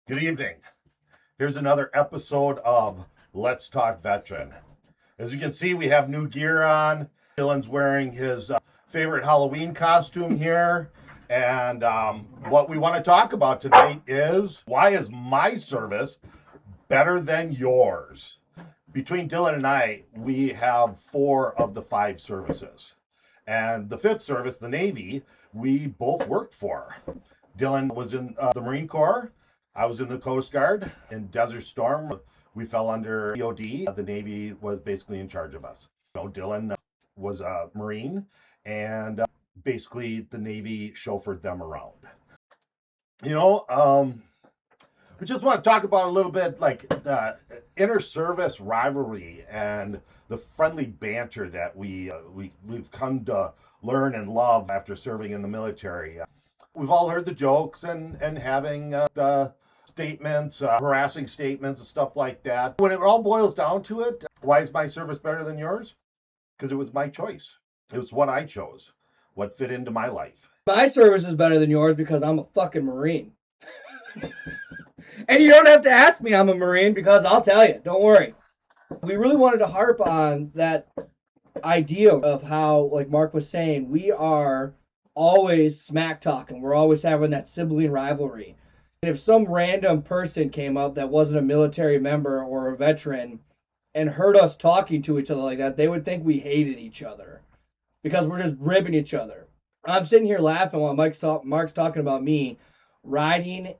Good evening. Here's another episode of Let's Talk Veteran. As you can see, we have new gear on. Dylan's wearing his favorite Halloween costume here. And what we want to talk about tonight is, why is my service better than yours? Between Dylan and I, we have 4 of the 5 services. And the 5th service, the Navy, we both worked for. Dylan was in the Marine Corps. I was in the Coast Guard. In Desert Storm, we fell under EOD. The Navy was basically in charge of us. Dylan was a Marine, and basically the Navy chauffeured them around. We just want to talk about a little bit like the inter-service rivalry and the friendly banter that we've come to learn and love after serving in the military. We've all heard the jokes and having the statements, harassing statements and stuff like that. When it all boils down to it, why is my service better than yours? Because it was my choice. It was what I chose, what fit into my life. My service is better than yours because I'm a fucking Marine. And you don't have to ask me I'm a Marine because I'll tell you, don't worry. We really wanted to harp on that idea of how, like Mark was saying, we are always smack talking. We're always having that sibling rivalry. And if some random person came up that wasn't a military member or a veteran and heard us talking to each other like that, they would think we hated each other because we're just ribbing each other. I'm sitting here laughing while Mark's talking about me riding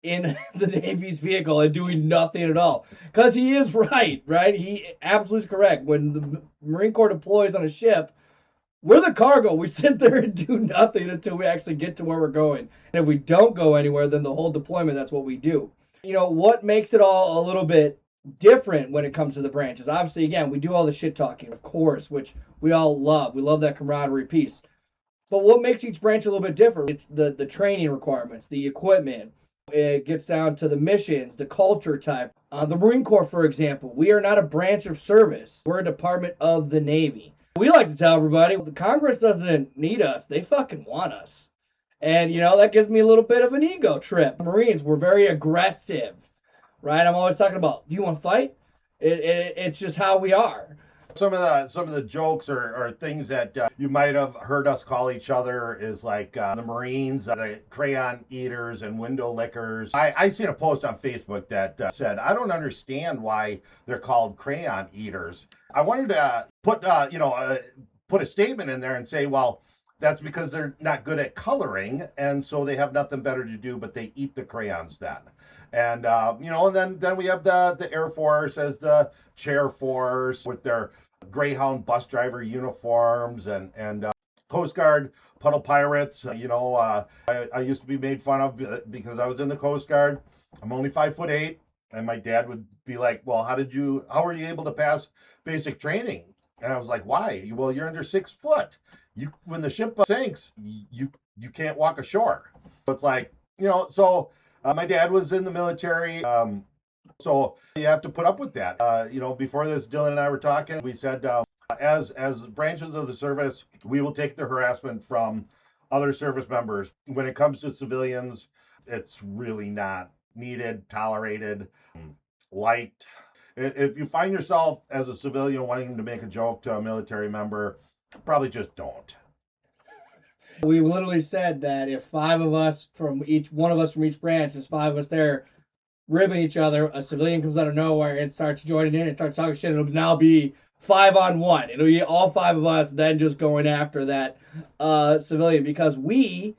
in the Navy's vehicle and doing nothing at all. Because he is right? He absolutely is correct. When the Marine Corps deploys on a ship, we're the cargo. We sit there and do nothing until we actually get to where we're going. And if we don't go anywhere, then the whole deployment, that's what we do. What makes it all a little bit different when it comes to the branches? Obviously, again, we do all the shit talking, of course, which we all love. We love that camaraderie piece. But what makes each branch a little bit different? It's the training requirements, the equipment. It gets down to the missions, the culture type. The Marine Corps, for example, we are not a branch of service. We're a department of the Navy. We like to tell everybody, the Congress doesn't need us. They fucking want us. And, that gives me a little bit of an ego trip. Marines, we're very aggressive, right? I'm always talking about, do you want to fight? It's just how we are. Some of the jokes or things that you might have heard us call each other is like the Marines, the crayon eaters and window lickers. I seen a post on Facebook that said, I don't understand why they're called crayon eaters. I wanted to put a statement in there and say, well, that's because they're not good at coloring, and so they have nothing better to do, but they eat the crayons then. And and then we have the Air Force as the chair force with their Greyhound bus driver uniforms and Coast Guard puddle pirates. I used to be made fun of because I was in the Coast Guard. I'm only 5'8", and my dad would be like, well, how were you able to pass basic training? And I was like, why? Well, you're under 6 foot. When the ship sinks, you can't walk ashore. So it's like, my dad was in the military, so you have to put up with that. Before this, Dylan and I were talking. We said, as branches of the service, we will take the harassment from other service members. When it comes to civilians, it's really not needed, tolerated, liked. If you find yourself as a civilian wanting to make a joke to a military member, probably just don't. We literally said that if 5 of us from each branch, there's 5 of us there ribbing each other, a civilian comes out of nowhere and starts joining in and starts talking shit, it'll now be 5-on-1. It'll be all 5 of us then just going after that civilian because we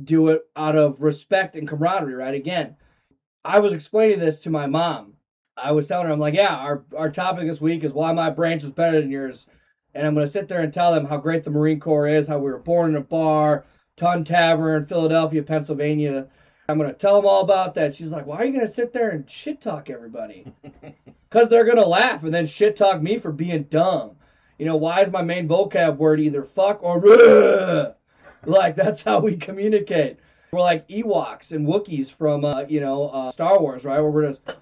do it out of respect and camaraderie, right? Again, I was explaining this to my mom. I was telling her, I'm like, yeah, our topic this week is why my branch is better than yours. And I'm going to sit there and tell them how great the Marine Corps is, how we were born in a bar, Ton Tavern, Philadelphia, Pennsylvania. I'm going to tell them all about that. She's like, why are you going to sit there and shit talk everybody? Because they're going to laugh and then shit talk me for being dumb. Why is my main vocab word either fuck or bleh? Like, that's how we communicate. We're like Ewoks and Wookiees from, Star Wars, right? Where we're just...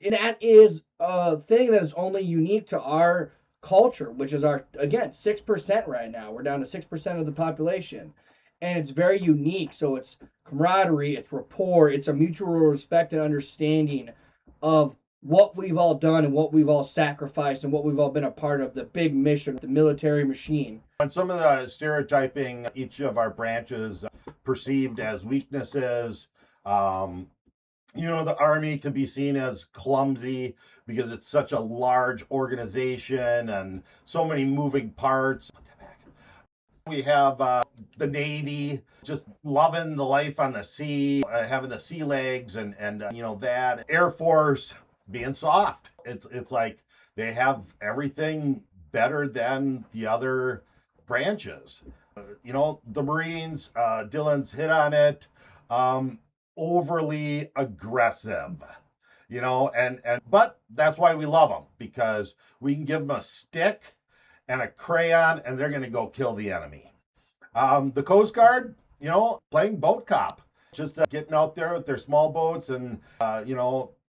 And that is a thing that is only unique to our culture, which is 6% right now. We're down to 6% of the population. and it's very unique. So it's camaraderie, it's rapport, it's a mutual respect and understanding of what we've all done and what we've all sacrificed and what we've all been a part of, the big mission, the military machine. And some of the stereotyping each of our branches perceived as weaknesses. The Army can be seen as clumsy because it's such a large organization and so many moving parts. We have the Navy just loving the life on the sea, having the sea legs and that. Air Force being soft. It's like they have everything better than the other branches. The Marines, Dylan's hit on it, overly aggressive, but that's why we love them, because we can give them a stick and a crayon and they're going to go kill the enemy. The Coast Guard, playing boat cop, just getting out there with their small boats and,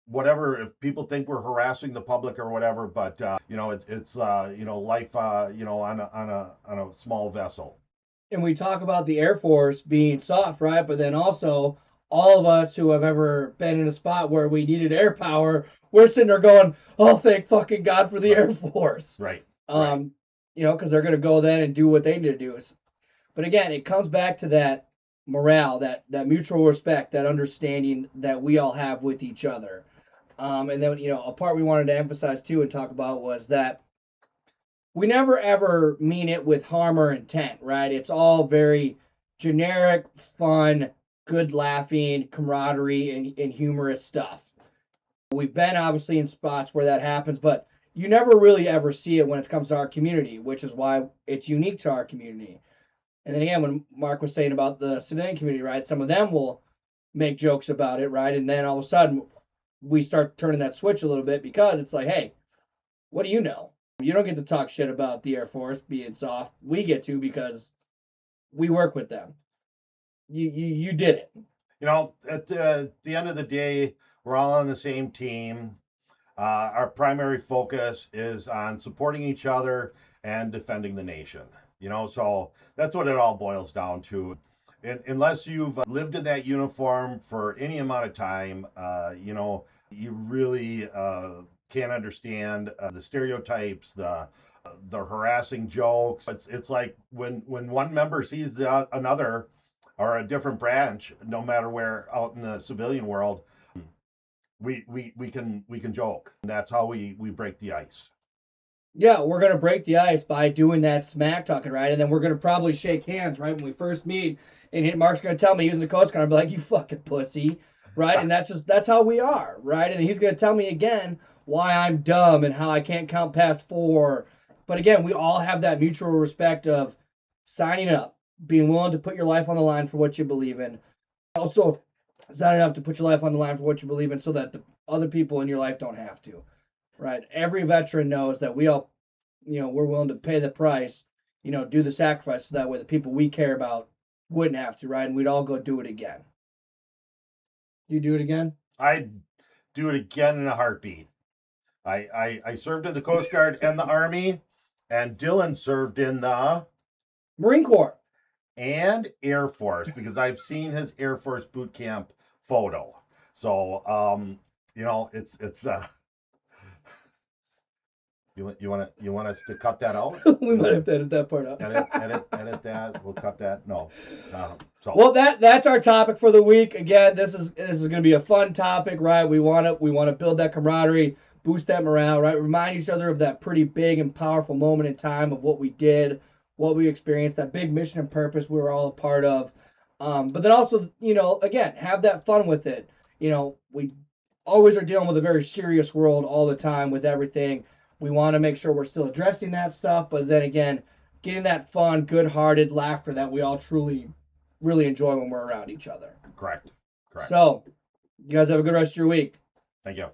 whatever, if people think we're harassing the public or whatever, but it's life on a small vessel. And we talk about the Air Force being soft, right? But then also all of us who have ever been in a spot where we needed air power, we're sitting there going, "Oh, thank fucking God for the Air Force." Right. Because they're gonna go then and do what they need to do. But again, it comes back to that morale, that mutual respect, that understanding that we all have with each other. And then, a part we wanted to emphasize too and talk about was that we never ever mean it with harm or intent, right? It's all very generic, fun, good laughing, camaraderie, and humorous stuff. We've been obviously in spots where that happens, but you never really ever see it when it comes to our community, which is why it's unique to our community. And then again, when Mark was saying about the civilian community, right, some of them will make jokes about it, right? And then all of a sudden we start turning that switch a little bit because it's like, hey, what do you know? You don't get to talk shit about the Air Force being soft. We get to because we work with them. You did it. At the end of the day, we're all on the same team. Our primary focus is on supporting each other and defending the nation. So that's what it all boils down to. Unless you've lived in that uniform for any amount of time, you really can't understand the stereotypes, the harassing jokes. It's like when one member sees another or a different branch, no matter where out in the civilian world, we can joke. And that's how we break the ice. Yeah, we're going to break the ice by doing that smack talking, right? And then we're going to probably shake hands, right, when we first meet. And Mark's going to tell me he was in the Coast Guard. I'll be like, "You fucking pussy," right? And that's how we are, right? And he's going to tell me again why I'm dumb and how I can't count past 4. But again, we all have that mutual respect of signing up, being willing to put your life on the line for what you believe in. Also, signing up to put your life on the line for what you believe in so that the other people in your life don't have to. Right. Every veteran knows that we all, we're willing to pay the price, do the sacrifice so that way the people we care about wouldn't have to, right? And we'd all go do it again. You do it again? I'd do it again in a heartbeat. I served in the Coast Guard and the Army, and Dylan served in the Marine Corps and Air Force, because I've seen his Air Force boot camp photo. So, it's You want us to cut that out? We might have to edit that part out. edit that. We'll cut that. No. Well, that's our topic for the week. Again, this is going to be a fun topic, right? We want to build that camaraderie, boost that morale, right? Remind each other of that pretty big and powerful moment in time of what we did, what we experienced, that big mission and purpose we were all a part of. But then also, again, have that fun with it. We always are dealing with a very serious world all the time with everything. We want to make sure we're still addressing that stuff, but then again, getting that fun, good-hearted laughter that we all truly, really enjoy when we're around each other. Correct. So, you guys have a good rest of your week. Thank you.